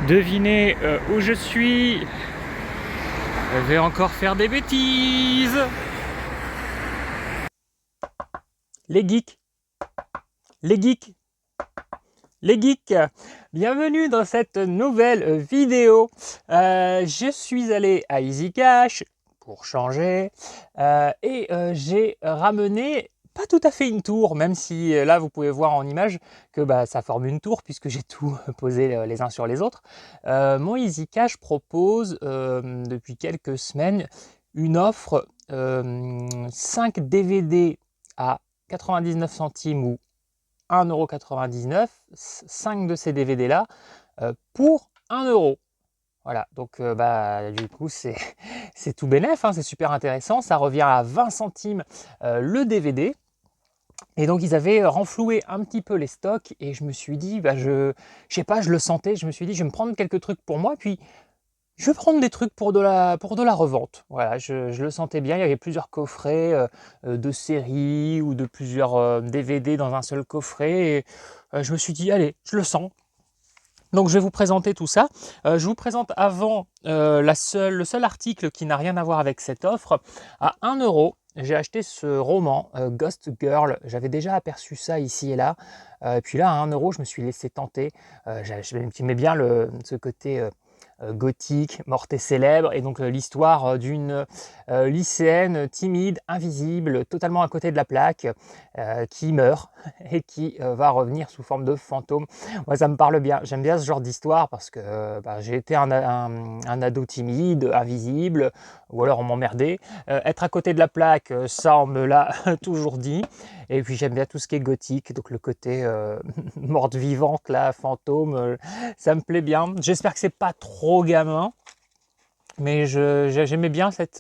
Devinez où je suis. Je vais encore faire des bêtises. Les geeks, les geeks, les geeks, bienvenue dans cette nouvelle vidéo. Je suis allé à EasyCash pour changer et j'ai ramené pas tout à fait une tour, même si là vous pouvez voir en image que ça forme une tour puisque j'ai tout posé les uns sur les autres. Mon EasyCash propose depuis quelques semaines une offre 5 DVD à 99 centimes ou 1,99 €, 5 de ces DVD là pour 1 €. Voilà, donc du coup c'est tout bénef, hein, c'est super intéressant, ça revient à 20 centimes le DVD. Et donc ils avaient renfloué un petit peu les stocks et je me suis dit, je sais pas, je le sentais, je me suis dit je vais me prendre quelques trucs pour moi, puis je vais prendre des trucs pour de la revente. Voilà, je le sentais bien, il y avait plusieurs coffrets de séries ou de plusieurs DVD dans un seul coffret et je me suis dit allez, je le sens. Donc je vais vous présenter tout ça. Je vous présente avant le seul article qui n'a rien à voir avec cette offre. À 1 €, j'ai acheté ce roman Ghost Girl. J'avais déjà aperçu ça ici et là. Puis là, à 1 €, je me suis laissé tenter. J'aimais bien ce côté gothique, morte et célèbre, et donc l'histoire d'une lycéenne timide, invisible, totalement à côté de la plaque, qui meurt et qui va revenir sous forme de fantôme. Moi, ça me parle bien. J'aime bien ce genre d'histoire parce que j'ai été un ado timide, invisible, ou alors on m'emmerdait. Être à côté de la plaque, ça, on me l'a toujours dit. Et puis j'aime bien tout ce qui est gothique, donc le côté morte vivante, là, fantôme, ça me plaît bien. J'espère que c'est pas trop gamin, mais j'aimais bien cette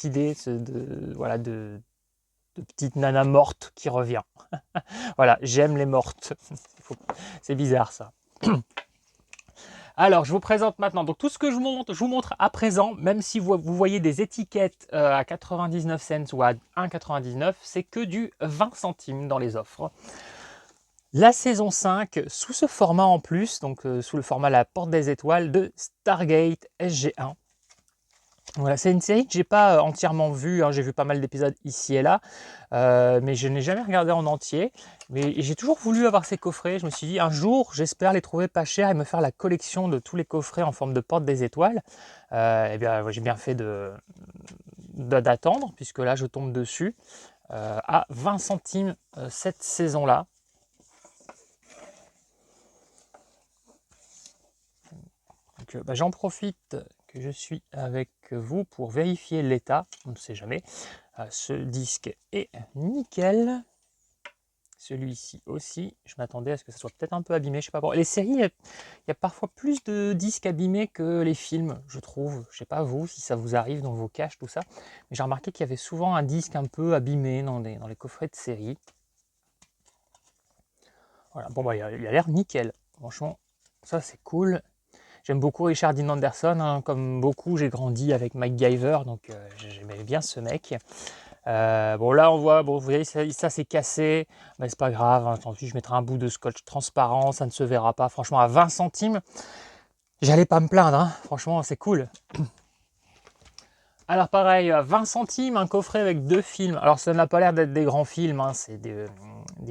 idée de petite nana morte qui revient. Voilà, j'aime les mortes. C'est bizarre ça. Alors, je vous présente maintenant donc tout ce que je vous montre à présent, même si vous voyez des étiquettes à 99 cents ou à 1,99 €, c'est que du 20 centimes dans les offres. La saison 5, sous ce format en plus, donc sous le format La Porte des Étoiles de Stargate SG1. Voilà, c'est une série que j'ai pas entièrement vue, hein, j'ai vu pas mal d'épisodes ici et là, mais je n'ai jamais regardé en entier. Mais j'ai toujours voulu avoir ces coffrets. Je me suis dit un jour, j'espère les trouver pas chers et me faire la collection de tous les coffrets en forme de Porte des Étoiles. Et bien, j'ai bien fait d'attendre, puisque là, je tombe dessus à 20 centimes cette saison-là. Donc, j'en profite que je suis avec vous pour vérifier l'état, on ne sait jamais. Ce disque est nickel. Celui-ci aussi, je m'attendais à ce que ça soit peut-être un peu abîmé, je sais pas. Bon, les séries, il y a parfois plus de disques abîmés que les films, je trouve. Je sais pas vous, si ça vous arrive dans vos caches, tout ça. Mais j'ai remarqué qu'il y avait souvent un disque un peu abîmé dans les coffrets de séries. Voilà, bon il a l'air nickel. Franchement, ça c'est cool. J'aime beaucoup Richard Dean Anderson, hein. Comme beaucoup, j'ai grandi avec MacGyver, donc j'aimais bien ce mec. Bon là on voit, bon vous voyez ça c'est cassé, mais c'est pas grave, hein, tant pis, je mettrai un bout de scotch transparent, ça ne se verra pas. Franchement, à 20 centimes, j'allais pas me plaindre, hein. Franchement c'est cool. Alors pareil, à 20 centimes, un coffret avec 2 films. Alors ça n'a pas l'air d'être des grands films, hein. C'est des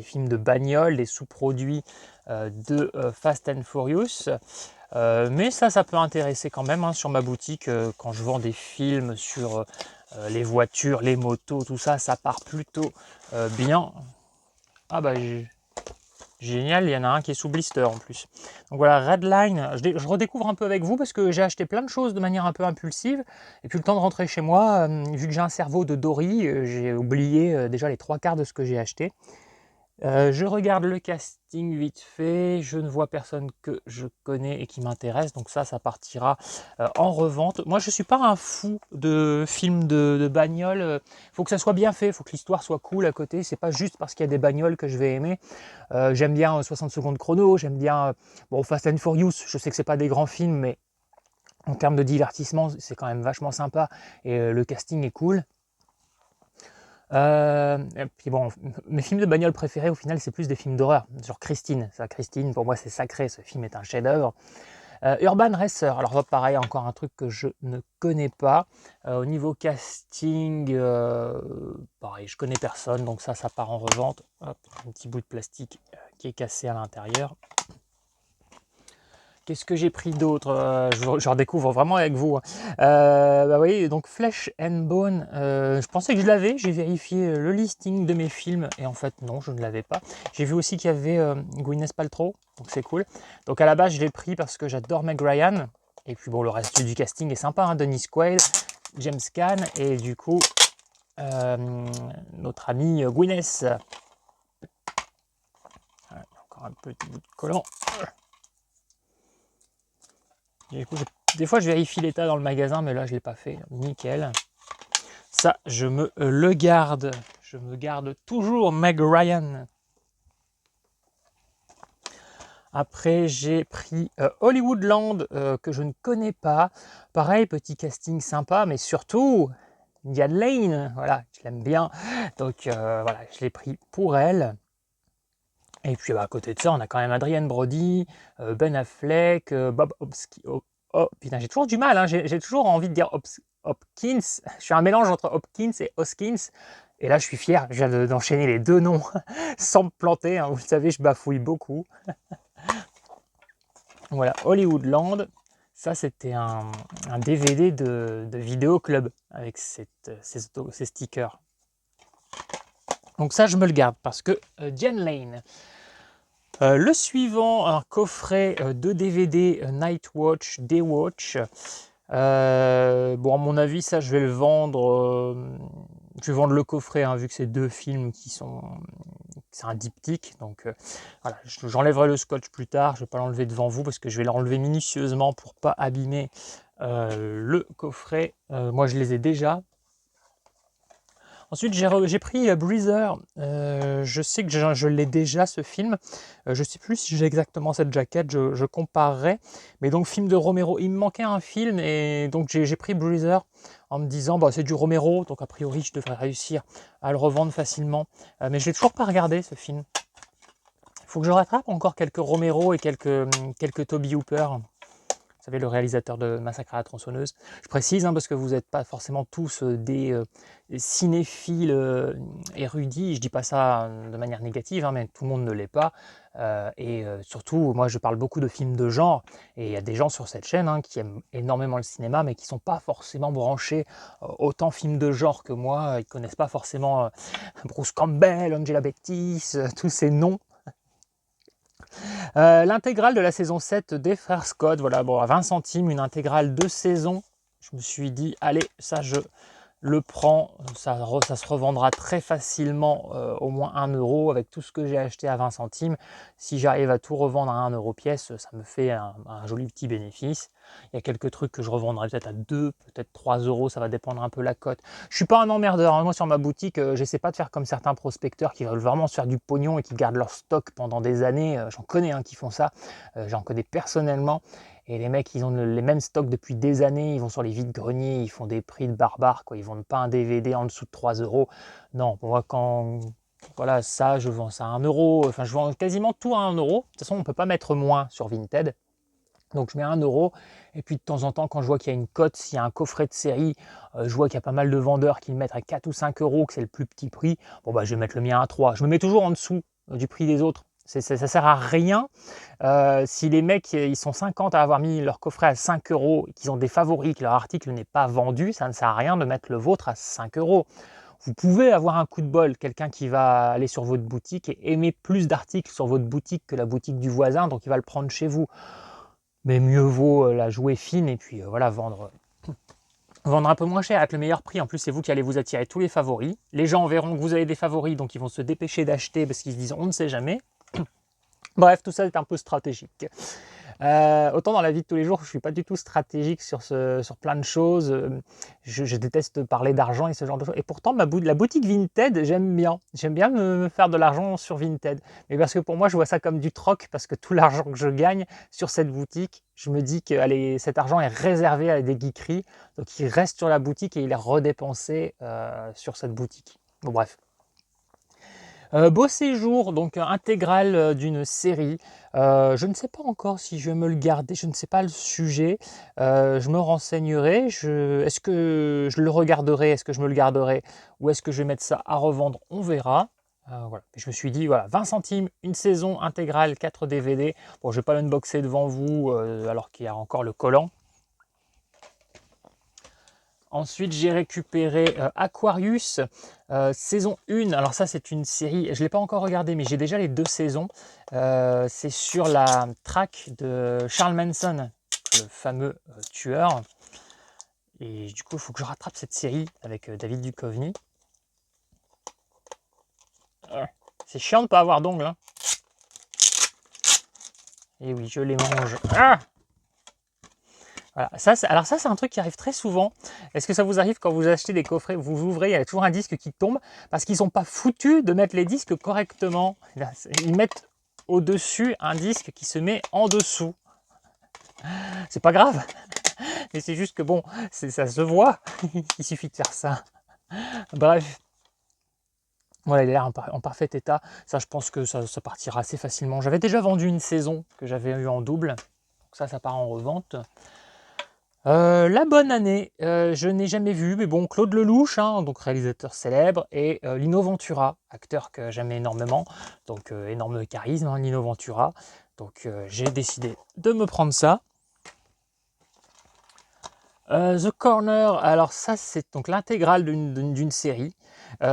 films de bagnole, des sous-produits de Fast and Furious. Mais ça peut intéresser quand même, hein, sur ma boutique, quand je vends des films sur les voitures, les motos, tout ça, ça part plutôt bien. Ah génial, il y en a un qui est sous blister en plus. Donc voilà, Redline, je redécouvre un peu avec vous parce que j'ai acheté plein de choses de manière un peu impulsive. Et puis le temps de rentrer chez moi, vu que j'ai un cerveau de Dory, j'ai oublié déjà les 3 quarts de ce que j'ai acheté. Je regarde le casting vite fait, je ne vois personne que je connais et qui m'intéresse, donc ça partira en revente. Moi je suis pas un fou de films de bagnole, faut que ça soit bien fait, faut que l'histoire soit cool à côté, c'est pas juste parce qu'il y a des bagnoles que je vais aimer. J'aime bien 60 secondes chrono, j'aime bien Fast and Furious, je sais que c'est pas des grands films, mais en termes de divertissement c'est quand même vachement sympa et le casting est cool. Et puis bon, mes films de bagnole préférés au final c'est plus des films d'horreur, genre Christine. Ça, Christine pour moi c'est sacré, ce film est un chef-d'œuvre. Urban Racer, alors pareil, encore un truc que je ne connais pas. Au niveau casting, pareil, je connais personne, donc ça part en revente. Hop, un petit bout de plastique qui est cassé à l'intérieur. Qu'est-ce que j'ai pris d'autre? Je redécouvre vraiment avec vous. Bah oui, donc Flesh and Bone, je pensais que je l'avais, j'ai vérifié le listing de mes films, et en fait non, je ne l'avais pas. J'ai vu aussi qu'il y avait Gwyneth Paltrow, donc c'est cool. Donc à la base, je l'ai pris parce que j'adore Meg Ryan, et puis bon, le reste du casting est sympa, hein, Dennis Quaid, James Caan, et du coup, notre ami Gwyneth. Voilà, encore un petit bout de collant. Du coup, des fois, je vérifie l'état dans le magasin, mais là, je ne l'ai pas fait. Nickel. Ça, je me le garde. Je me garde toujours Meg Ryan. Après, j'ai pris Hollywoodland, que je ne connais pas. Pareil, petit casting sympa, mais surtout, Diane Lane. Voilà, je l'aime bien. Donc, voilà, je l'ai pris pour elle. Et puis, bah, à côté de ça, on a quand même Adrien Brody, Ben Affleck, Bob Hopkins. Oh, putain, j'ai toujours du mal, hein, j'ai toujours envie de dire Hopkins. Je suis un mélange entre Hopkins et Hoskins. Et là, je suis fier, je viens d'enchaîner les deux noms sans me planter. Hein, vous le savez, je bafouille beaucoup. Voilà, Hollywoodland. Ça, c'était un DVD de Vidéo Club avec ces stickers. Donc ça, je me le garde parce que Diane Lane. Le suivant, un coffret de DVD Night Watch, Day Watch. Bon, à mon avis, ça, je vais le vendre. Je vais vendre le coffret, hein, vu que c'est deux films qui sont. C'est un diptyque. Donc, voilà, j'enlèverai le scotch plus tard. Je ne vais pas l'enlever devant vous parce que je vais l'enlever minutieusement pour ne pas abîmer le coffret. Moi, je les ai déjà. Ensuite, j'ai pris Breather. Je sais que je l'ai déjà, ce film. Je ne sais plus si j'ai exactement cette jaquette, je comparerai. Mais donc, film de Romero. Il me manquait un film et donc j'ai pris Breather en me disant, bah, c'est du Romero, donc a priori, je devrais réussir à le revendre facilement. Mais je ne l'ai toujours pas regardé, ce film. Il faut que je rattrape encore quelques Romero et quelques Toby Hooper. Vous savez, le réalisateur de Massacre à la tronçonneuse. Je précise, hein, parce que vous n'êtes pas forcément tous des cinéphiles érudits. Je ne dis pas ça de manière négative, hein, mais tout le monde ne l'est pas. Et surtout, moi, je parle beaucoup de films de genre. Et il y a des gens sur cette chaîne, hein, qui aiment énormément le cinéma, mais qui ne sont pas forcément branchés autant films de genre que moi. Ils ne connaissent pas forcément Bruce Campbell, Angela Bettis, tous ces noms. L'intégrale de la saison 7 des Frères Scott, voilà, bon, à 20 centimes, une intégrale de saison. Je me suis dit, allez, ça je le prends, ça se revendra très facilement, au moins 1 euro avec tout ce que j'ai acheté à 20 centimes. Si j'arrive à tout revendre à 1 euro pièce, ça me fait un joli petit bénéfice. Il y a quelques trucs que je revendrai peut-être à 2, peut-être 3 euros, ça va dépendre un peu la cote. Je suis pas un emmerdeur, hein. Moi sur ma boutique, j'essaie pas de faire comme certains prospecteurs qui veulent vraiment se faire du pognon et qui gardent leur stock pendant des années. J'en connais, hein, qui font ça, j'en connais personnellement. Et les mecs, ils ont les mêmes stocks depuis des années, ils vont sur les vides-greniers, ils font des prix de barbares, quoi. Ils vendent pas un DVD en dessous de 3 euros. Non, moi, voilà, ça, je vends ça à 1 euro. Enfin, je vends quasiment tout à 1 euro. De toute façon, on ne peut pas mettre moins sur Vinted. Donc je mets 1 euro, et puis de temps en temps, quand je vois qu'il y a une cote, s'il y a un coffret de série, je vois qu'il y a pas mal de vendeurs qui le mettent à 4 ou 5 euros, que c'est le plus petit prix, bon bah je vais mettre le mien à 3. Je me mets toujours en dessous du prix des autres. Ça sert à rien. Si les mecs, ils sont 50 à avoir mis leur coffret à 5 euros, qu'ils ont des favoris, que leur article n'est pas vendu, ça ne sert à rien de mettre le vôtre à 5 euros. Vous pouvez avoir un coup de bol, quelqu'un qui va aller sur votre boutique et aimer plus d'articles sur votre boutique que la boutique du voisin, donc il va le prendre chez vous. Mais mieux vaut la jouer fine et puis voilà, vendre un peu moins cher avec le meilleur prix. En plus, c'est vous qui allez vous attirer tous les favoris. Les gens verront que vous avez des favoris, donc ils vont se dépêcher d'acheter parce qu'ils se disent on ne sait jamais. Bref, tout ça est un peu stratégique. Autant dans la vie de tous les jours, je ne suis pas du tout stratégique sur plein de choses. Je déteste parler d'argent et ce genre de choses. Et pourtant, la boutique Vinted, j'aime bien. J'aime bien me faire de l'argent sur Vinted. Mais parce que pour moi, je vois ça comme du troc, parce que tout l'argent que je gagne sur cette boutique, je me dis que cet argent est réservé à des geekeries. Donc il reste sur la boutique et il est redépensé sur cette boutique. Bon, bref. Beau séjour, donc intégrale d'une série. Je ne sais pas encore si je vais me le garder, je ne sais pas le sujet. Je me renseignerai. Est-ce que je le regarderai, est-ce que je me le garderai ou est-ce que je vais mettre ça à revendre? On verra. Voilà. Et je me suis dit, voilà, 20 centimes, une saison intégrale, 4 DVD. Bon, je ne vais pas l'unboxer devant vous alors qu'il y a encore le collant. Ensuite, j'ai récupéré Aquarius, saison 1. Alors ça, c'est une série, je ne l'ai pas encore regardée, mais j'ai déjà les 2 saisons. C'est sur la traque de Charles Manson, le fameux tueur. Et du coup, il faut que je rattrape cette série avec David Duchovny. C'est chiant de ne pas avoir d'ongles. Hein. Et oui, je les mange. Ah, voilà. Alors ça, c'est un truc qui arrive très souvent. Est-ce que ça vous arrive quand vous achetez des coffrets, vous ouvrez, il y a toujours un disque qui tombe parce qu'ils sont pas foutus de mettre les disques correctement. Ils mettent au-dessus un disque qui se met en dessous. C'est pas grave, mais c'est juste que bon, ça se voit. Il suffit de faire ça. Bref. Voilà, il a l'air en parfait état. Ça, je pense que ça partira assez facilement. J'avais déjà vendu une saison que j'avais eu en double. Donc ça part en revente. La bonne année, je n'ai jamais vu, mais bon, Claude Lelouch, hein, donc réalisateur célèbre, et Lino Ventura, acteur que j'aime énormément, donc énorme charisme, hein, Lino Ventura. Donc j'ai décidé de me prendre ça. The Corner, alors ça c'est donc l'intégrale d'une série.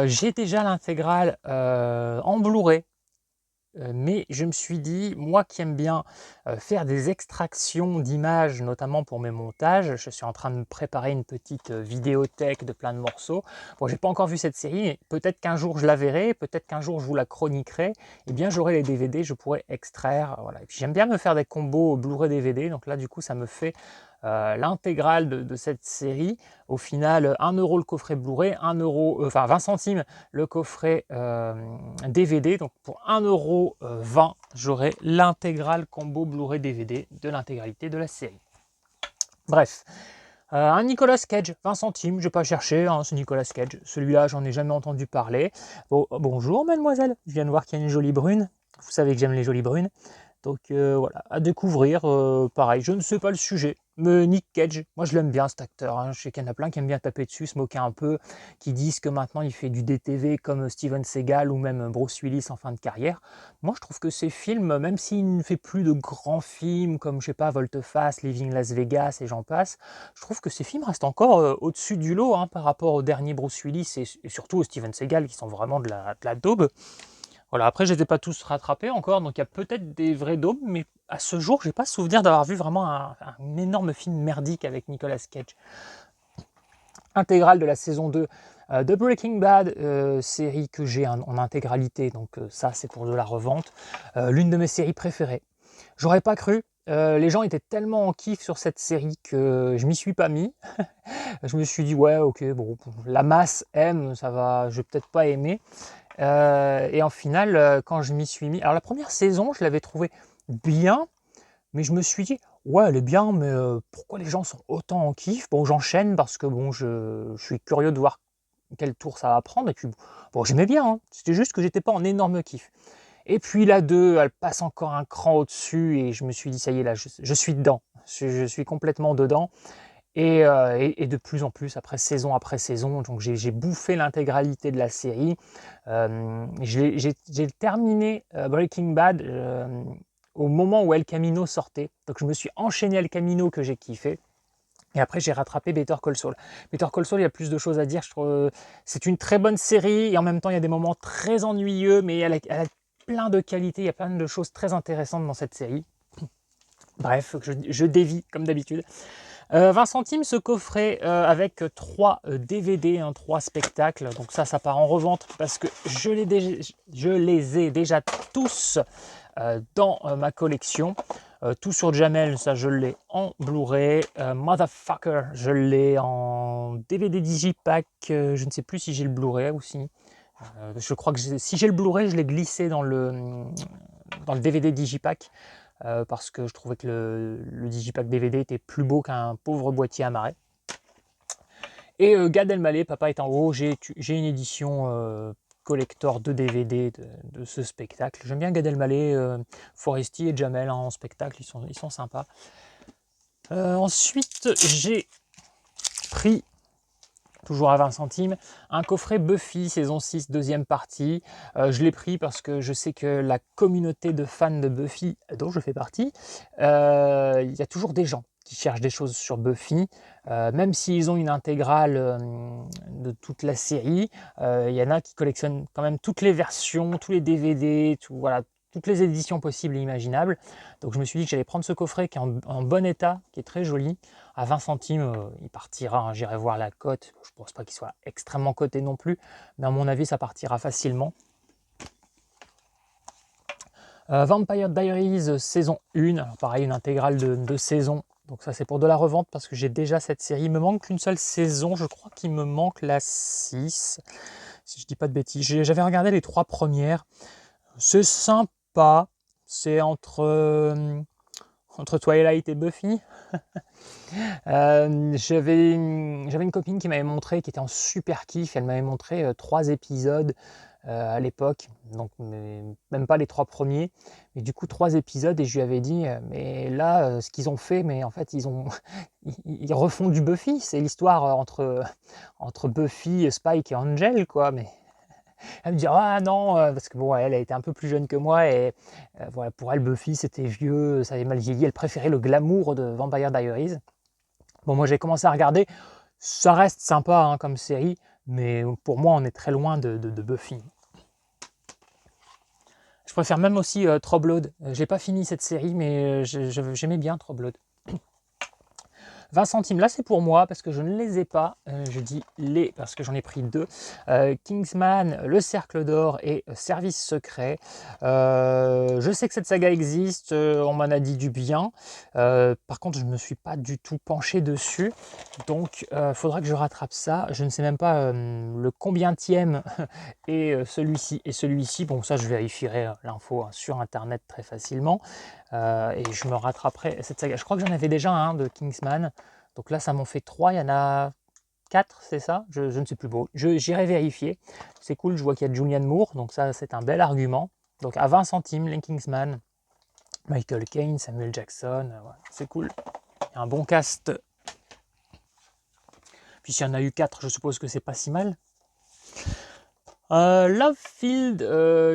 J'ai déjà l'intégrale en Blu-ray. Mais je me suis dit, moi qui aime bien faire des extractions d'images, notamment pour mes montages, je suis en train de me préparer une petite vidéothèque de plein de morceaux. Bon, j'ai pas encore vu cette série, mais peut-être qu'un jour je la verrai, peut-être qu'un jour je vous la chroniquerai. Eh bien, j'aurai les DVD, je pourrai extraire. Voilà. Et puis j'aime bien me faire des combos Blu-ray DVD, donc là, du coup, ça me fait l'intégrale de cette série. Au final, 1 euro le coffret Blu-ray, 1 euro, enfin 20 centimes le coffret DVD. Donc pour 1,20 €, j'aurai l'intégrale combo Blu-ray DVD de l'intégralité de la série. Bref. Un Nicolas Cage, 20 centimes, je vais pas chercher, hein, c'est Nicolas Cage. Celui-là, j'en ai jamais entendu parler. Bon, bonjour mademoiselle, je viens de voir qu'il y a une jolie brune. Vous savez que j'aime les jolies brunes. Donc voilà, à découvrir, pareil, je ne sais pas le sujet, mais Nick Cage, moi je l'aime bien cet acteur, hein. Je sais qu'il y en a plein qui aiment bien taper dessus, se moquer un peu, qui disent que maintenant il fait du DTV comme Steven Seagal ou même Bruce Willis en fin de carrière. Moi je trouve que ces films, même s'il ne fait plus de grands films comme, je sais pas, Volte-Face, Living Las Vegas et j'en passe, je trouve que ces films restent encore au-dessus du lot hein, par rapport au dernier Bruce Willis et surtout au Steven Seagal qui sont vraiment de la daube. Voilà, après, je ne les ai pas tous rattrapés encore, donc il y a peut-être des vrais daubes, mais à ce jour, je n'ai pas souvenir d'avoir vu vraiment un énorme film merdique avec Nicolas Cage. Intégrale de la saison 2 de Breaking Bad, série que j'ai en intégralité, donc ça c'est pour de la revente. L'une de mes séries préférées. J'aurais pas cru, les gens étaient tellement en kiff sur cette série que je m'y suis pas mis. Je me suis dit ouais ok bon, la masse aime, ça va, je vais peut-être pas aimer. Et en final, quand je m'y suis mis, alors la première saison, je l'avais trouvée bien, mais je me suis dit, ouais, elle est bien, mais pourquoi les gens sont autant en kiff? Bon, j'enchaîne parce que bon, je suis curieux de voir quel tour ça va prendre. Et puis, bon, j'aimais bien, hein. C'était juste que j'étais pas en énorme kiff. Et puis la 2, elle passe encore un cran au-dessus et je me suis dit, ça y est, là, je suis dedans. Je suis complètement dedans. Et de plus en plus, après saison, donc j'ai bouffé l'intégralité de la série. J'ai terminé Breaking Bad au moment où El Camino sortait. Donc je me suis enchaîné El Camino que j'ai kiffé. Et après, j'ai rattrapé Better Call Saul. Better Call Saul, il y a plus de choses à dire. Je trouve c'est une très bonne série et en même temps, il y a des moments très ennuyeux, mais elle a plein de qualités. Il y a plein de choses très intéressantes dans cette série. Bref, je dévie comme d'habitude. 20 centimes ce coffret avec 3 DVD, 3 spectacles. Donc ça part en revente parce que je les ai déjà tous dans ma collection. Tout sur Jamel, ça je l'ai en Blu-ray. Motherfucker, je l'ai en DVD Digipack. Je ne sais plus si j'ai le Blu-ray aussi. Je crois que si j'ai le Blu-ray, je l'ai glissé dans le DVD Digipack. Parce que je trouvais que le Digipack DVD était plus beau qu'un pauvre boîtier amarré. Et Gad Elmaleh, Papa est en haut, j'ai une édition collector de DVD de ce spectacle. J'aime bien Gad Elmaleh, Foresti et Jamel en spectacle, ils sont sympas. Ensuite, j'ai pris, toujours à 20 centimes, un coffret Buffy saison 6 deuxième partie. Je l'ai pris parce que je sais que la communauté de fans de Buffy, dont je fais partie, il y a toujours des gens qui cherchent des choses sur Buffy, même s'ils ont une intégrale de toute la série. Il y en a qui collectionnent quand même toutes les versions, tous les DVD, voilà, toutes les éditions possibles et imaginables. Donc je me suis dit que j'allais prendre ce coffret qui est en bon état, qui est très joli. À 20 centimes, il partira, hein, j'irai voir la cote. Je ne pense pas qu'il soit extrêmement coté non plus, mais à mon avis, ça partira facilement. Vampire Diaries saison 1, alors pareil, une intégrale de saison. Donc ça, c'est pour de la revente parce que j'ai déjà cette série. Il me manque qu'une seule saison, je crois qu'il me manque la 6, si je dis pas de bêtises. J'avais regardé les 3 premières. C'est sympa, c'est entre Twilight et Buffy. J'avais une copine qui m'avait montré, qui était en super kiff, elle m'avait montré 3 épisodes à l'époque, donc même pas les 3 premiers, mais du coup 3 épisodes, et je lui avais dit mais là ce qu'ils ont fait, mais en fait ils refont du Buffy, c'est l'histoire entre Buffy, Spike et Angel, quoi. Mais elle me dit ah non, parce que bon, elle a été un peu plus jeune que moi, et voilà, pour elle Buffy c'était vieux, ça avait mal vieilli, elle préférait le glamour de Vampire Diaries. Bon, moi j'ai commencé à regarder, ça reste sympa hein, comme série, mais pour moi on est très loin de Buffy. Je préfère même aussi True Blood. J'ai pas fini cette série, mais j'aimais bien True Blood. 20 centimes, là c'est pour moi parce que je ne les ai pas, je dis les parce que j'en ai pris 2, Kingsman, Le Cercle d'Or et Service Secret. Je sais que cette saga existe, on m'en a dit du bien, par contre je ne me suis pas du tout penché dessus, donc il faudra que je rattrape ça. Je ne sais même pas le combientième est celui-ci et celui-ci, bon ça je vérifierai l'info hein, sur internet très facilement. Et je me rattraperai cette saga. Je crois que j'en avais déjà un de Kingsman. Donc là, ça m'en fait 3. Il y en a 4, c'est ça, je ne sais plus. Bon, j'irai vérifier. C'est cool, je vois qu'il y a Julianne Moore. Donc ça, c'est un bel argument. Donc à 20 centimes, les Kingsman. Michael Caine, Samuel Jackson. Voilà, c'est cool. Il y a un bon cast. Puis s'il y en a eu 4, je suppose que c'est pas si mal. Love Field,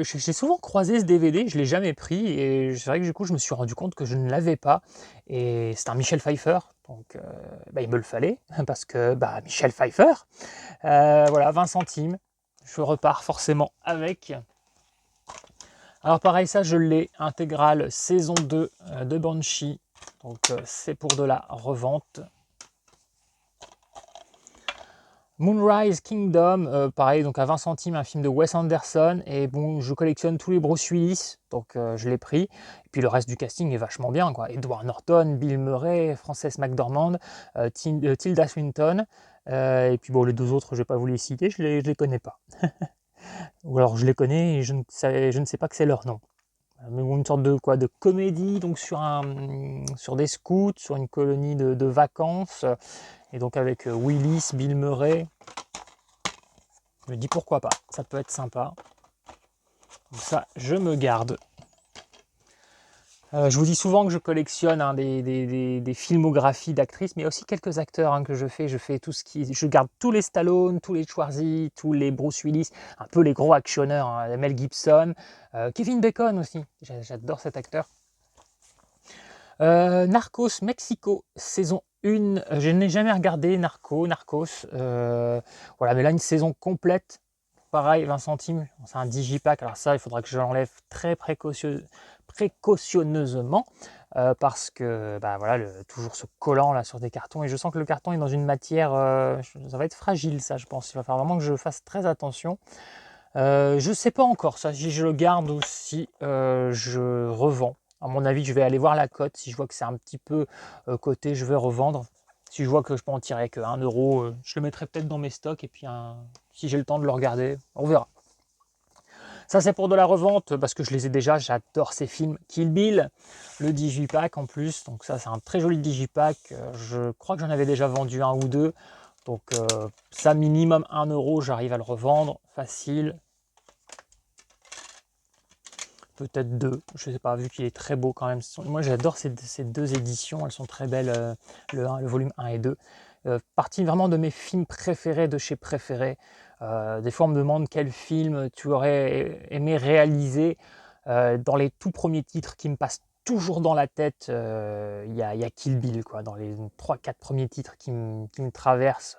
j'ai souvent croisé ce DVD, je ne l'ai jamais pris, et c'est vrai que du coup je me suis rendu compte que je ne l'avais pas, et c'est un Michel Pfeiffer, donc il me le fallait, parce que Michel Pfeiffer, voilà, 20 centimes, je repars forcément avec. Alors pareil, ça je l'ai, intégrale saison 2 de Banshee, donc c'est pour de la revente. Moonrise Kingdom, pareil, donc à 20 centimes, un film de Wes Anderson, et bon, je collectionne tous les Bruce Willis, donc je l'ai pris, et puis le reste du casting est vachement bien, quoi. Edward Norton, Bill Murray, Frances McDormand, Tilda Swinton, et puis bon, les 2 autres, je vais pas vous les citer, je les connais pas. Ou alors je les connais et je ne sais pas que c'est leur nom. Mais une sorte de comédie, donc sur des scouts, sur une colonie de vacances, et donc avec Willis, Bill Murray. Je me dis pourquoi pas, ça peut être sympa. Donc ça, je me garde. Je vous dis souvent que je collectionne hein, des filmographies d'actrices, mais aussi quelques acteurs hein, que je fais. Je garde tous les Stallone, tous les Schwarzy, tous les Bruce Willis, un peu les gros actionneurs, hein, Mel Gibson, Kevin Bacon aussi. J'adore cet acteur. Narcos Mexico, saison 1. Je n'ai jamais regardé Narcos. Voilà, mais là, une saison complète. Pareil, 20 centimes. C'est un digipack. Alors ça, il faudra que je l'enlève très précautionneusement. Parce que, voilà, toujours ce collant là sur des cartons. Et je sens que le carton est dans une matière... ça va être fragile, ça, je pense. Il va falloir vraiment que je fasse très attention. Je ne sais pas encore ça, si je le garde ou si je revends. À mon avis, je vais aller voir la cote. Si je vois que c'est un petit peu coté, je vais revendre. Si je vois que je peux en tirer que 1 euro, je le mettrai peut-être dans mes stocks. Et puis, si j'ai le temps de le regarder, on verra. Ça, c'est pour de la revente, parce que je les ai déjà. J'adore ces films. Kill Bill, le digipack en plus. Donc ça, c'est un très joli digipack. Je crois que j'en avais déjà vendu 1 ou 2. Donc ça, minimum 1 euro, j'arrive à le revendre. Facile. peut-être 2, je ne sais pas, vu qu'il est très beau quand même. Moi j'adore ces 2 éditions, elles sont très belles, le volume 1 et 2. Partie vraiment de mes films préférés de chez Préférés. Des fois on me demande quel film tu aurais aimé réaliser. Dans les tout premiers titres qui me passent toujours dans la tête, il y a Kill Bill, quoi, dans les 3-4 premiers titres qui me traversent.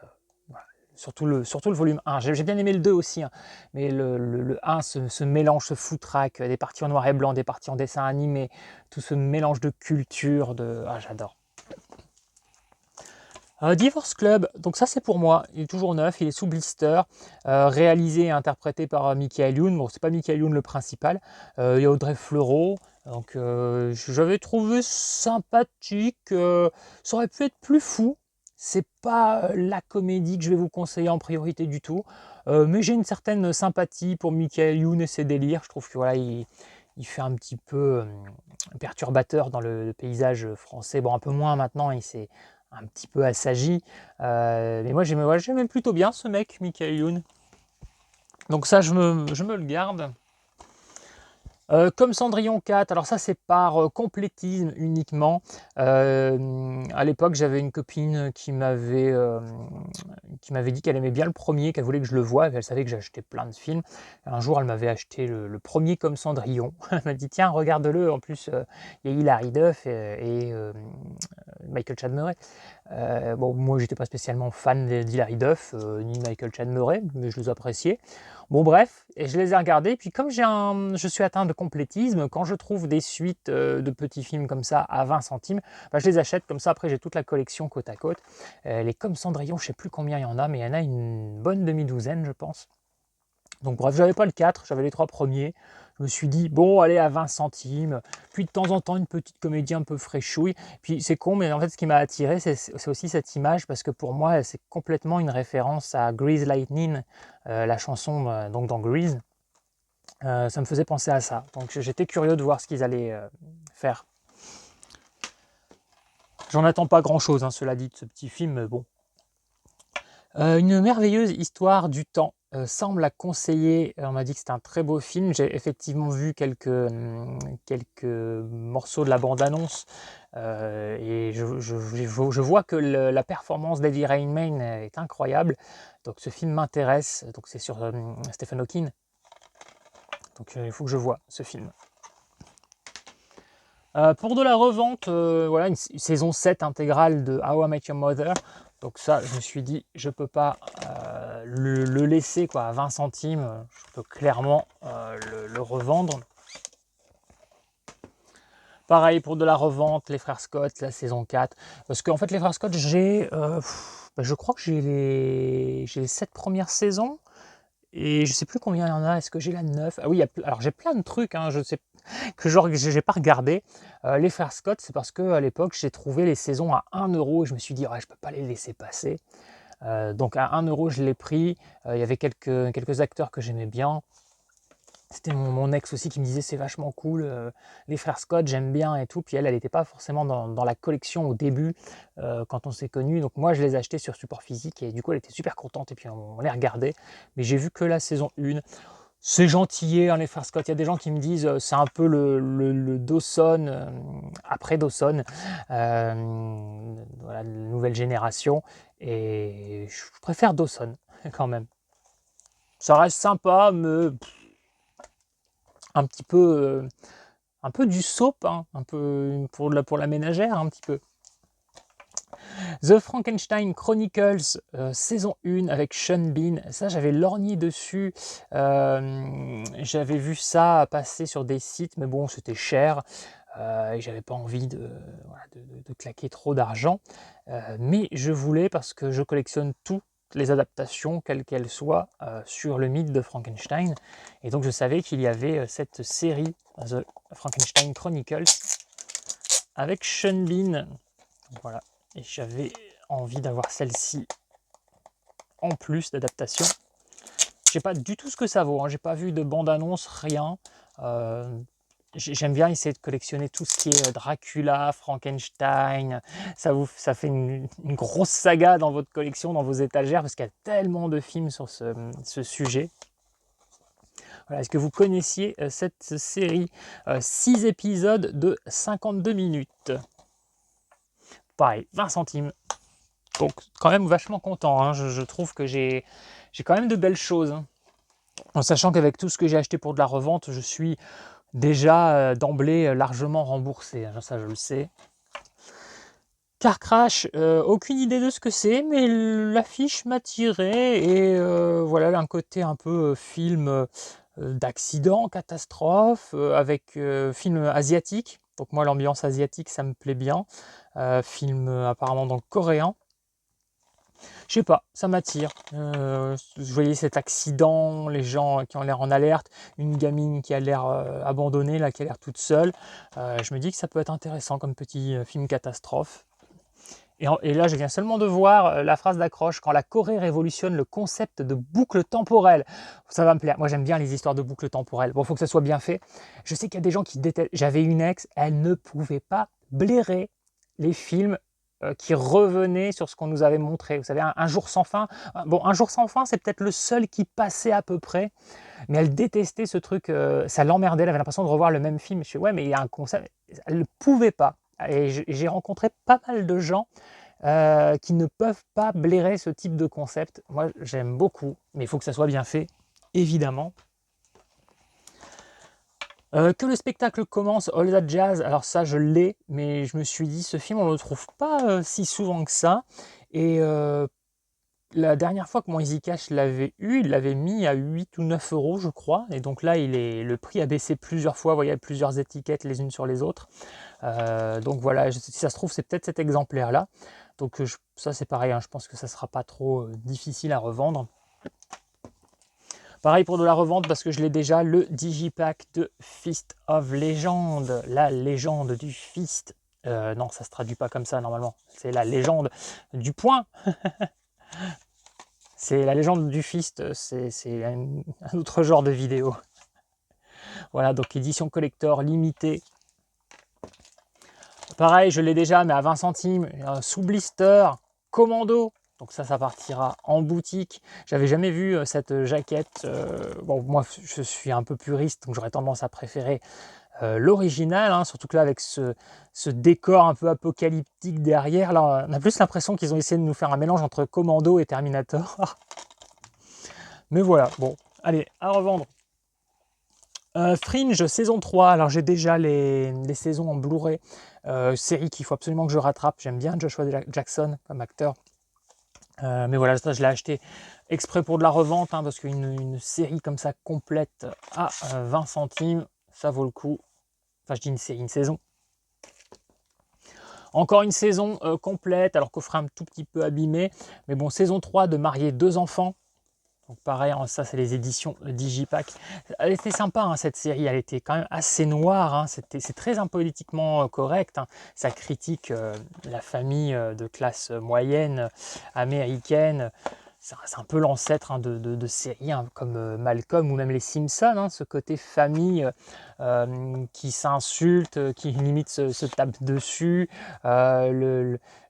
Voilà. Surtout le volume 1. J'ai bien aimé le 2 aussi, hein, mais le 1, ce mélange, ce foutraque, des parties en noir et blanc, des parties en dessin animé, tout ce mélange de culture, j'adore. Divorce Club, donc ça c'est pour moi, il est toujours neuf, il est sous blister, réalisé et interprété par Michael Youn. Bon, c'est pas Michael Youn le principal, il y a Audrey Fleurot, donc j'avais trouvé sympathique, ça aurait pu être plus fou, c'est pas la comédie que je vais vous conseiller en priorité du tout, mais j'ai une certaine sympathie pour Michael Youn et ses délires. Je trouve que voilà, il fait un petit peu perturbateur dans le paysage français, bon un peu moins maintenant, il s'est un petit peu assagi. Mais moi j'aimais plutôt bien ce mec, Michael Youn. Donc ça je me le garde. Comme Cendrillon 4, alors ça c'est par complétisme uniquement. À l'époque j'avais une copine qui m'avait dit qu'elle aimait bien le premier, qu'elle voulait que je le voie, elle savait que j'achetais plein de films. Un jour elle m'avait acheté le premier Comme Cendrillon. Elle m'a dit tiens regarde-le, en plus il y a Hilary Duff et Michael Chad Murray. Bon, moi j'étais pas spécialement fan d'Hilary Duff ni Michael Chad Murray, mais je les appréciais. Bon bref, et je les ai regardés, puis comme je suis atteint de complétisme, quand je trouve des suites de petits films comme ça à 20 centimes, bah, je les achète, comme ça après j'ai toute la collection côte à côte. Les Comme Cendrillon, je sais plus combien il y en a, mais il y en a une bonne demi-douzaine je pense. Donc bref, j'avais pas le 4, j'avais les 3 premiers. Je me suis dit, bon, allez, à 20 centimes. Puis de temps en temps, une petite comédie un peu fraîchouille. Puis c'est con, mais en fait, ce qui m'a attiré, c'est aussi cette image, parce que pour moi, c'est complètement une référence à Grease Lightning, la chanson donc dans Grease. Ça me faisait penser à ça. Donc j'étais curieux de voir ce qu'ils allaient faire. J'en attends pas grand-chose, hein, cela dit, de ce petit film, mais bon. Une merveilleuse histoire du temps. Semble à conseiller, on m'a dit que c'était un très beau film. J'ai effectivement vu quelques morceaux de la bande-annonce et je vois que la performance d'Eddie Redmayne est incroyable. Donc ce film m'intéresse. Donc c'est sur Stephen Hawking. Donc il faut que je voie ce film. Pour de la revente, voilà, une saison 7 intégrale de How I Met Your Mother. Donc ça, je me suis dit, je peux pas le laisser quoi, à 20 centimes. Je peux clairement le revendre. Pareil pour de la revente, les frères Scott, la saison 4. Parce qu'en fait, les frères Scott, je crois que j'ai les 7 premières saisons. Et je sais plus combien il y en a. Est-ce que j'ai la 9? Ah oui, alors j'ai plein de trucs, hein, je sais que j'ai pas regardé. Les frères Scott, c'est parce que à l'époque, j'ai trouvé les saisons à 1 euro et je me suis dit, ouais, je peux pas les laisser passer. Donc à 1 euro, je l'ai pris. Il y avait quelques acteurs que j'aimais bien. C'était mon ex aussi qui me disait c'est vachement cool, les frères Scott, j'aime bien et tout. Puis elle n'était pas forcément dans la collection au début quand on s'est connus. Donc moi, je les achetais sur support physique et du coup, elle était super contente et puis on les regardait. Mais j'ai vu que la saison 1. C'est gentillet, hein, les frères Scott. Il y a des gens qui me disent c'est un peu le Dawson après Dawson, voilà, nouvelle génération. Et je préfère Dawson quand même. Ça reste sympa, mais un petit peu, un peu du soap, hein, un peu pour la ménagère, un petit peu. The Frankenstein Chronicles, saison 1 avec Sean Bean. Ça, j'avais lorgné dessus. J'avais vu ça passer sur des sites, mais bon, c'était cher. Et j'avais pas envie de claquer trop d'argent. Mais je voulais, parce que je collectionne toutes les adaptations, quelles qu'elles soient, sur le mythe de Frankenstein. Et donc, je savais qu'il y avait cette série, The Frankenstein Chronicles, avec Sean Bean. Voilà. Et j'avais envie d'avoir celle-ci en plus d'adaptation. Je sais pas du tout ce que ça vaut, hein. J'ai pas vu de bande-annonce, rien. J'aime bien essayer de collectionner tout ce qui est Dracula, Frankenstein. Ça fait une grosse saga dans votre collection, dans vos étagères, parce qu'il y a tellement de films sur ce sujet. Voilà, est-ce que vous connaissiez cette série 6 épisodes de 52 minutes. Pareil, 20 centimes. Donc quand même vachement content, hein. Je trouve que j'ai quand même de belles choses, hein. En sachant qu'avec tout ce que j'ai acheté pour de la revente, je suis déjà d'emblée largement remboursé, hein. Ça je le sais. Car Crash, aucune idée de ce que c'est, mais l'affiche m'a tiré et voilà un côté un peu film d'accident, catastrophe, avec film asiatique. Donc moi l'ambiance asiatique ça me plaît bien. Film apparemment dans le coréen. Je sais pas, ça m'attire. Je voyais cet accident, les gens qui ont l'air en alerte, une gamine qui a l'air abandonnée, là, qui a l'air toute seule. Je me dis que ça peut être intéressant comme petit film catastrophe. Et là, je viens seulement de voir la phrase d'accroche: quand la Corée révolutionne le concept de boucle temporelle. Ça va me plaire. Moi, j'aime bien les histoires de boucle temporelle. Bon, il faut que ça soit bien fait. Je sais qu'il y a des gens qui détestent. J'avais une ex, elle ne pouvait pas blairer les films qui revenaient sur ce qu'on nous avait montré. Vous savez, un jour sans fin. Bon, un jour sans fin, c'est peut-être le seul qui passait à peu près. Mais elle détestait ce truc. Ça l'emmerdait. Elle avait l'impression de revoir le même film. Je fais, ouais, mais il y a un concept. Elle ne pouvait pas. Et j'ai rencontré pas mal de gens qui ne peuvent pas blairer ce type de concept. Moi, j'aime beaucoup, mais il faut que ça soit bien fait, évidemment. Que le spectacle commence, All That Jazz, alors ça je l'ai, mais je me suis dit, ce film on ne le trouve pas si souvent que ça. Et la dernière fois que mon Easy Cash l'avait eu, il l'avait mis à 8 ou 9 euros, je crois. Et donc là, le prix a baissé plusieurs fois. Vous voyez, il y a plusieurs étiquettes les unes sur les autres. Donc voilà, si ça se trouve, c'est peut-être cet exemplaire-là. Donc ça, c'est pareil, hein, je pense que ça ne sera pas trop difficile à revendre. Pareil pour de la revente, parce que je l'ai déjà, le Digipack de Fist of Legend. La légende du Fist. Non, ça ne se traduit pas comme ça normalement. C'est la légende du point. C'est la légende du Fist, c'est un autre genre de vidéo. Voilà, donc édition collector limitée. Pareil, je l'ai déjà, mais à 20 centimes, sous blister, commando. Donc ça partira en boutique. J'avais jamais vu cette jaquette. Bon, moi, je suis un peu puriste, donc j'aurais tendance à préférer l'original, hein, surtout que là, avec ce décor un peu apocalyptique derrière, là, on a plus l'impression qu'ils ont essayé de nous faire un mélange entre Commando et Terminator. Mais voilà, bon, allez, à revendre. Fringe saison 3, alors j'ai déjà les saisons en Blu-ray, série qu'il faut absolument que je rattrape. J'aime bien Joshua Jackson comme acteur, mais voilà, ça je l'ai acheté exprès pour de la revente, hein, parce qu'une série comme ça complète à 20 centimes, ça vaut le coup. Enfin, je dis une série, une saison. Encore une saison complète, alors coffret un tout petit peu abîmé, mais bon, saison 3 de Marier 2 enfants. Donc pareil, ça c'est les éditions Digipack. Elle était sympa, hein, cette série, elle était quand même assez noire, hein. C'est très impolitiquement correct, hein. Ça critique la famille de classe moyenne américaine. C'est un peu l'ancêtre, hein, de séries, hein, comme Malcolm ou même les Simpsons, hein, ce côté famille qui s'insulte, qui limite se tape dessus.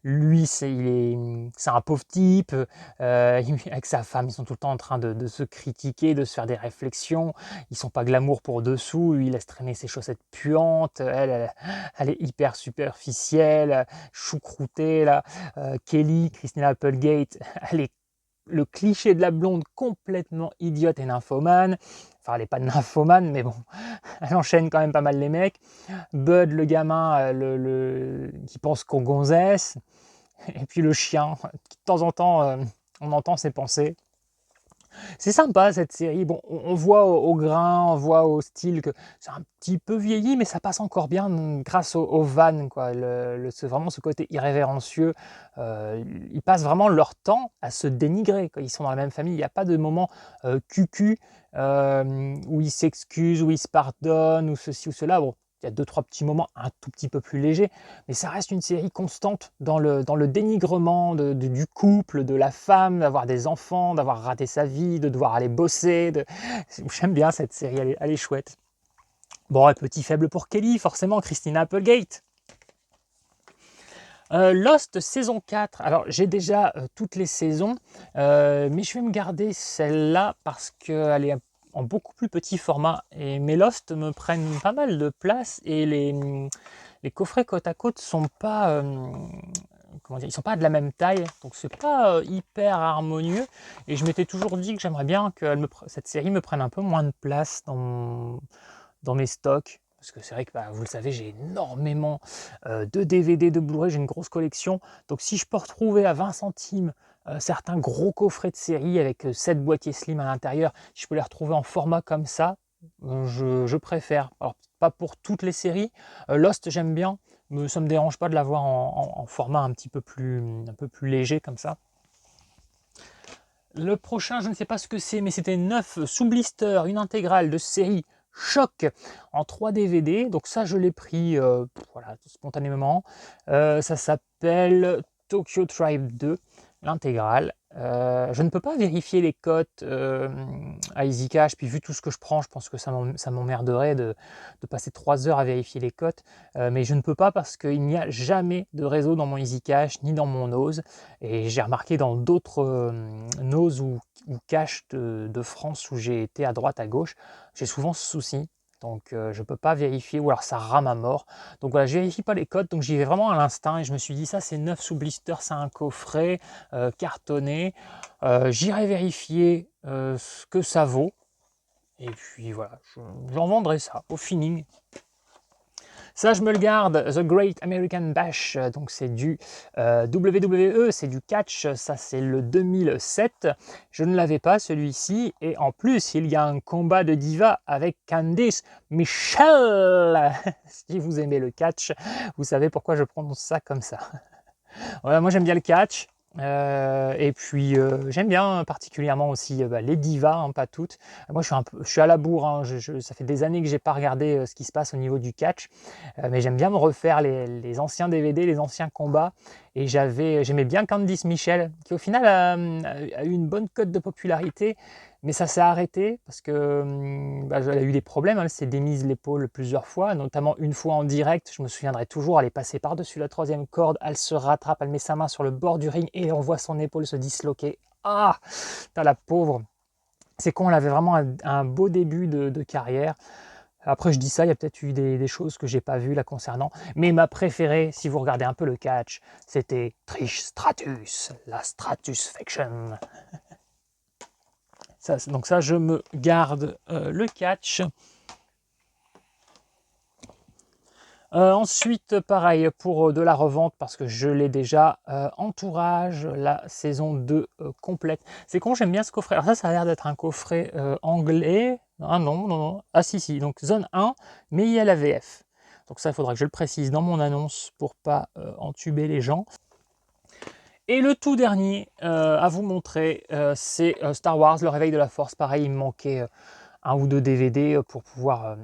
Lui, c'est un pauvre type, avec sa femme, ils sont tout le temps en train de se critiquer, de se faire des réflexions. Ils sont pas glamour pour dessous, lui il laisse traîner ses chaussettes puantes, elle est hyper superficielle, choucroutée là. Kelly, Christina Applegate, elle est le cliché de la blonde complètement idiote et nymphomane. Enfin, elle n'est pas nymphomane, mais bon, elle enchaîne quand même pas mal les mecs. Bud, le gamin, qui pense qu'aux gonzesses. Et puis le chien, qui de temps en temps, on entend ses pensées. C'est sympa cette série. Bon, on voit au grain, on voit au style que c'est un petit peu vieilli, mais ça passe encore bien grâce aux vannes, quoi. C'est vraiment ce côté irrévérencieux. Ils passent vraiment leur temps à se dénigrer quand ils sont dans la même famille. Il n'y a pas de moment cucu où ils s'excusent, où ils se pardonnent, ou ceci ou cela. Bon, il y a 2-3 petits moments un tout petit peu plus légers, mais ça reste une série constante dans le dénigrement du couple, de la femme, d'avoir des enfants, d'avoir raté sa vie, de devoir aller bosser. J'aime bien cette série, elle est chouette. Bon, et petit faible pour Kelly, forcément, Christina Applegate. Lost saison 4, alors j'ai déjà toutes les saisons, mais je vais me garder celle-là parce qu'elle est en beaucoup plus petit format. Et mes Lost me prennent pas mal de place et les coffrets côte à côte sont pas, comment dire, ils sont pas de la même taille, donc c'est pas hyper harmonieux. Et je m'étais toujours dit que j'aimerais bien que cette série me prenne un peu moins de place dans mes stocks. Parce que c'est vrai que, bah, vous le savez, j'ai énormément de DVD, de Blu-ray, j'ai une grosse collection. Donc si je peux retrouver à 20 centimes certains gros coffrets de série avec 7 boîtiers slim à l'intérieur, si je peux les retrouver en format comme ça, je préfère. Alors pas pour toutes les séries, Lost j'aime bien, mais ça ne me dérange pas de l'avoir en format un peu plus léger comme ça. Le prochain, je ne sais pas ce que c'est, mais c'était 9 sous blister, une intégrale de série Choc en 3 DVD. Donc ça, je l'ai pris voilà, spontanément. Ça s'appelle Tokyo Tribe 2, l'intégrale. Je ne peux pas vérifier les cotes à EasyCash, puis vu tout ce que je prends, je pense que ça m'emmerderait de passer 3 heures à vérifier les cotes, mais je ne peux pas parce qu'il n'y a jamais de réseau dans mon EasyCash ni dans mon Nose, et j'ai remarqué dans d'autres Nose ou cash de France où j'ai été à droite à gauche, j'ai souvent ce souci. Donc je ne peux pas vérifier, ou alors ça rame à mort. Donc voilà, je ne vérifie pas les codes, donc j'y vais vraiment à l'instinct et je me suis dit ça c'est 9 sous blister, c'est un coffret cartonné. J'irai vérifier ce que ça vaut. Et puis voilà, j'en vendrai ça au feeling. Ça, je me le garde, The Great American Bash, donc c'est du WWE, c'est du catch, ça c'est le 2007. Je ne l'avais pas celui-ci, et en plus, il y a un combat de diva avec Candice Michelle. Si vous aimez le catch, vous savez pourquoi je prononce ça comme ça. Voilà, moi j'aime bien le catch. Et puis j'aime bien particulièrement aussi les divas, hein, pas toutes. Moi je suis à la bourre, hein, ça fait des années que j'ai pas regardé ce qui se passe au niveau du catch, mais j'aime bien me refaire les anciens DVD, les anciens combats. Et j'aimais bien Candice Michelle, qui au final a eu une bonne cote de popularité, mais ça s'est arrêté parce que elle a eu des problèmes, elle s'est démise l'épaule plusieurs fois, notamment une fois en direct, je me souviendrai toujours, elle est passée par-dessus la 3e corde, elle se rattrape, elle met sa main sur le bord du ring et on voit son épaule se disloquer. Ah, t'as la pauvre. C'est con, elle avait vraiment un beau début de carrière. Après, je dis ça, il y a peut-être eu des choses que j'ai pas vues là concernant. Mais ma préférée, si vous regardez un peu le catch, c'était Trish Stratus, la Stratus Faction. Donc ça, je me garde le catch. Ensuite, pareil, pour de la revente, parce que je l'ai déjà, Entourage, la saison 2 complète. C'est con, j'aime bien ce coffret. Alors ça a l'air d'être un coffret anglais. Ah non, non, non. Ah si, donc zone 1, mais il y a la VF. Donc ça, il faudra que je le précise dans mon annonce pour pas entuber les gens. Et le tout dernier à vous montrer, c'est Star Wars, le réveil de la force. Pareil, il me manquait un ou deux DVD pour pouvoir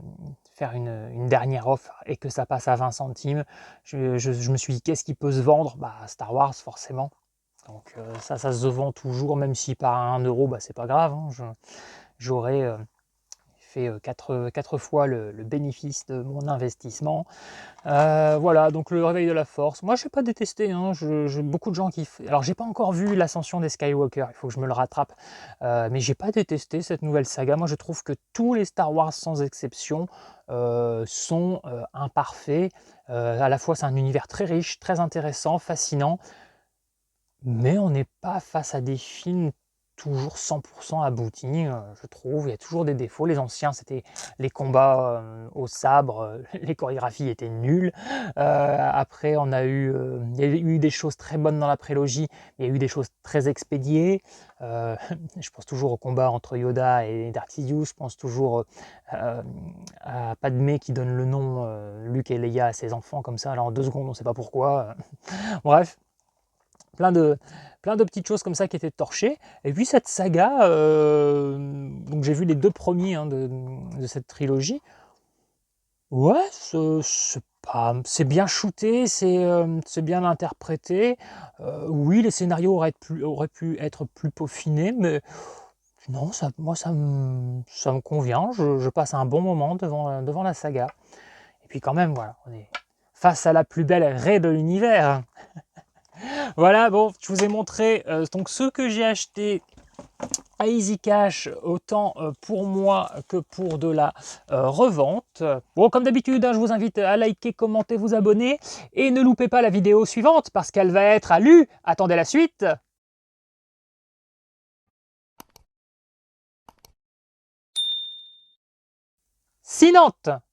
faire une dernière offre et que ça passe à 20 centimes. Je me suis dit, qu'est-ce qui peut se vendre? Bah, Star Wars, forcément. Donc ça se vend toujours, même si par 1 euro, bah, c'est pas grave. Hein. J'aurais fait 4 fois le bénéfice de mon investissement. Voilà, donc le réveil de la force. Moi, je n'ai pas détesté. Hein. Beaucoup de gens qui. Alors, j'ai pas encore vu l'ascension des Skywalker. Il faut que je me le rattrape. Mais j'ai pas détesté cette nouvelle saga. Moi, je trouve que tous les Star Wars, sans exception, sont imparfaits. À la fois, c'est un univers très riche, très intéressant, fascinant. Mais on n'est pas face à des films toujours 100% aboutis, je trouve. Il y a toujours des défauts. Les anciens, c'était les combats au sabre, les chorégraphies étaient nulles. Après, il y a eu des choses très bonnes dans la prélogie, il y a eu des choses très expédiées. Je pense toujours au combat entre Yoda et Darth Sidious. Je pense toujours à Padmé qui donne le nom Luke et Leia à ses enfants comme ça. Alors en 2 secondes, on ne sait pas pourquoi. Bref. Plein de petites choses comme ça qui étaient torchées. Et puis cette saga, donc j'ai vu les 2 premiers hein, de cette trilogie. Ouais, c'est bien shooté, c'est bien interprété. Oui, les scénarios auraient pu être plus peaufinés, mais non, moi ça me convient. Je passe un bon moment devant la saga. Et puis quand même, voilà, on est face à la plus belle raie de l'univers. Voilà, bon, je vous ai montré donc ce que j'ai acheté à EasyCash, autant pour moi que pour de la revente. Bon, comme d'habitude, hein, je vous invite à liker, commenter, vous abonner et ne loupez pas la vidéo suivante parce qu'elle va être à lu. Attendez la suite. Sinante.